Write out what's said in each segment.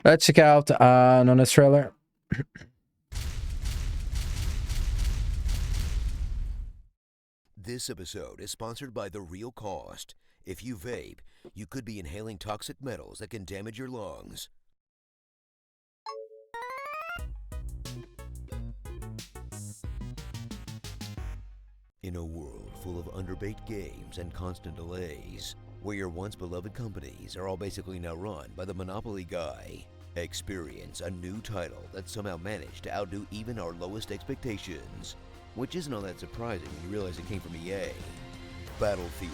Let's check out an honest trailer. This episode is sponsored by The Real Cost. If you vape, you could be inhaling toxic metals that can damage your lungs. In a world full of underbaked games and constant delays, where your once beloved companies are all basically now run by the monopoly guy, experience a new title that somehow managed to outdo even our lowest expectations, which isn't all that surprising when you realize it came from EA. Battlefield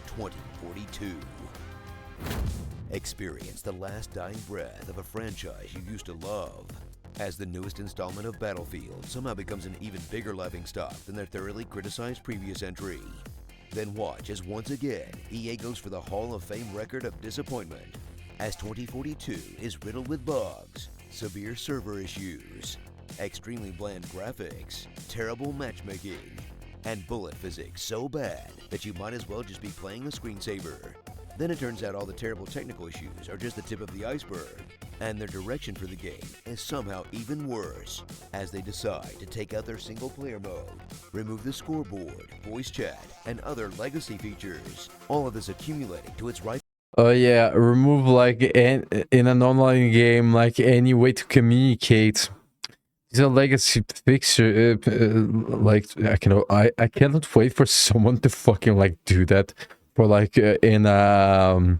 2042. Experience the last dying breath of a franchise you used to love, as the newest installment of Battlefield somehow becomes an even bigger laughingstock than their thoroughly criticized previous entry. Then watch as once again EA goes for the Hall of Fame record of disappointment, as 2042 is riddled with bugs, severe server issues, extremely bland graphics, terrible matchmaking, and bullet physics so bad that you might as well just be playing a screensaver. Then it turns out all the terrible technical issues are just the tip of the iceberg, and their direction for the game is somehow even worse, as they decide to take out their single-player mode, remove the scoreboard, voice chat, and other legacy features, all of this accumulating to its right. Oh yeah, remove like in an online game like any way to communicate. It's a legacy fixture. Like I cannot wait for someone to fucking like do that for like in a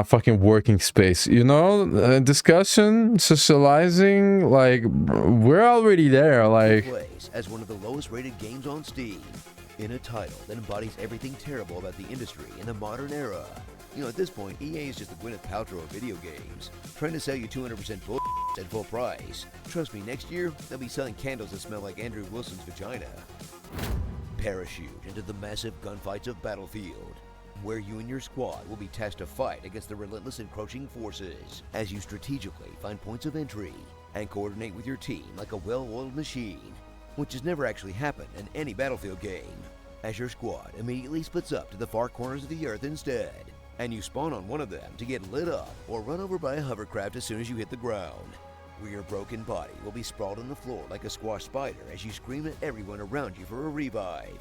fucking working space, you know, discussion, socializing. Like we're already there. Like Plays as one of the lowest rated games on Steam, in a title that embodies everything terrible about the industry in the modern era. You know, at this point, EA is just the Gwyneth Paltrow of video games, trying to sell you 200% bull at full price. Trust me, next year, they'll be selling candles that smell like Andrew Wilson's vagina. Parachute into the massive gunfights of Battlefield, where you and your squad will be tasked to fight against the relentless encroaching forces, as you strategically find points of entry and coordinate with your team like a well-oiled machine, which has never actually happened in any Battlefield game, as your squad immediately splits up to the far corners of the earth instead, and you spawn on one of them to get lit up or run over by a hovercraft as soon as you hit the ground, where your broken body will be sprawled on the floor like a squashed spider as you scream at everyone around you for a revive,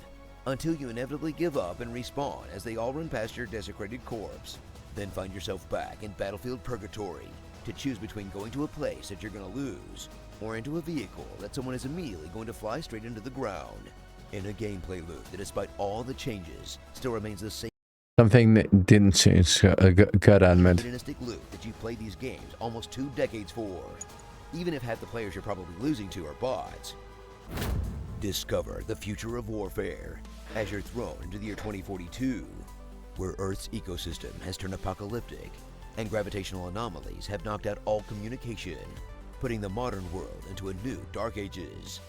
until you inevitably give up and respawn as they all run past your desecrated corpse. Then find yourself back in Battlefield Purgatory to choose between going to a place that you're going to lose, or into a vehicle that someone is immediately going to fly straight into the ground, in a gameplay loop that, despite all the changes, still remains the same. something that didn't change. God admit. Hedonistic loop that you played these games almost 2 decades for, even if half the players you're probably losing to are bots. Discover the future of warfare as you're thrown into the year 2042, where Earth's ecosystem has turned apocalyptic and gravitational anomalies have knocked out all communication, putting the modern world into a new dark ages.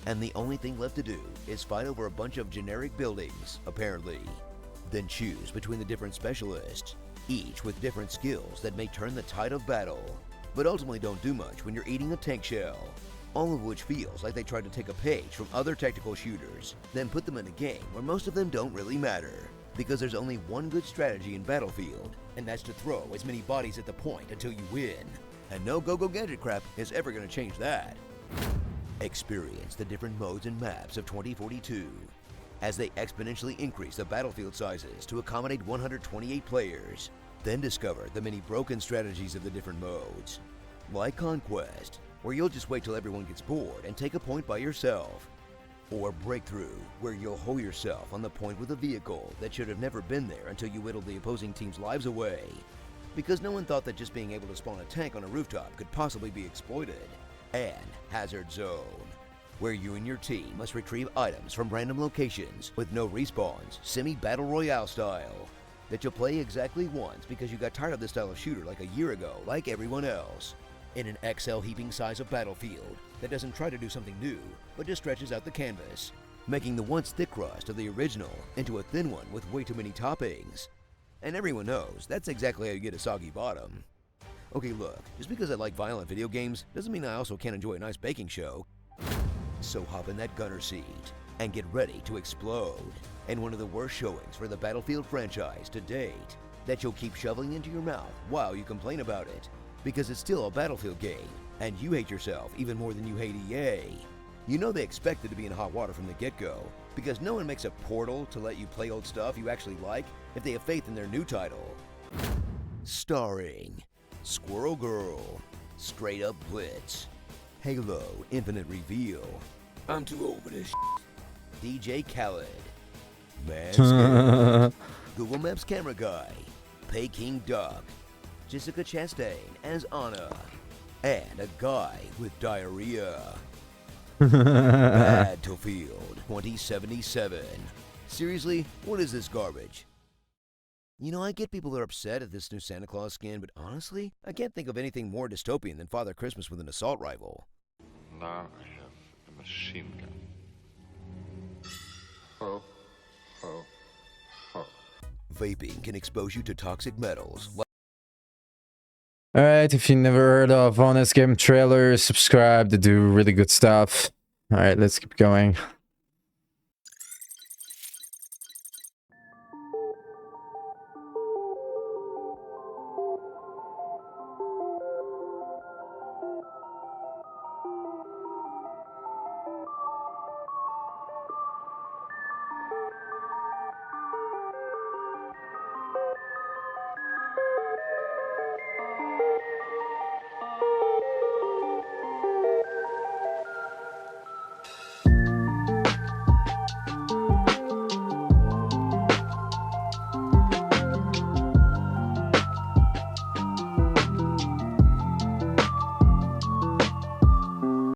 And the only thing left to do is fight over a bunch of generic buildings, apparently. Then choose between the different specialists, each with different skills that may turn the tide of battle, but ultimately don't do much when you're eating a tank shell. All of which feels like they tried to take a page from other tactical shooters, then put them in a game where most of them don't really matter, because there's only one good strategy in Battlefield, and that's to throw as many bodies at the point until you win. And no go-go gadget crap is ever going to change that. Experience the different modes and maps of 2042, as they exponentially increase the battlefield sizes to accommodate 128 players. Then discover the many broken strategies of the different modes, like Conquest, where you'll just wait till everyone gets bored and take a point by yourself, or Breakthrough, where you'll hoe yourself on the point with a vehicle that should have never been there until you whittled the opposing team's lives away, because no one thought that just being able to spawn a tank on a rooftop could possibly be exploited. And Hazard Zone, where you and your team must retrieve items from random locations with no respawns, semi-battle royale style, that you'll play exactly once because you got tired of this style of shooter like a year ago, like everyone else, in an XL heaping size of Battlefield that doesn't try to do something new, but just stretches out the canvas, making the once thick crust of the original into a thin one with way too many toppings. And everyone knows that's exactly how you get a soggy bottom. Okay, look, just because I like violent video games doesn't mean I also can't enjoy a nice baking show. So hop in that gunner seat and get ready to explode in one of the worst showings for the Battlefield franchise to date that you'll keep shoveling into your mouth while you complain about it. because it's still a Battlefield game, and you hate yourself even more than you hate EA. You know they expected to be in hot water from the get-go, because no one makes a Portal to let you play old stuff you actually like if they have faith in their new title. Starring Squirrel Girl, Straight Up Blitz, Halo Infinite Reveal, I'm too old for this DJ Khaled, Man Scared, Google Maps Camera Guy, Peking Duck, Jessica Chastain as Anna, and a guy with diarrhea. Battlefield 2077. Seriously, what is this garbage? You know, I get people are upset at this new Santa Claus skin, but honestly, I can't think of anything more dystopian than Father Christmas with an assault rifle. Now I have a machine gun. Ho, ho, ho. Vaping can expose you to toxic metals. Alright, if you never heard of Honest Game Trailers, subscribe. They do really good stuff. Alright, let's keep going.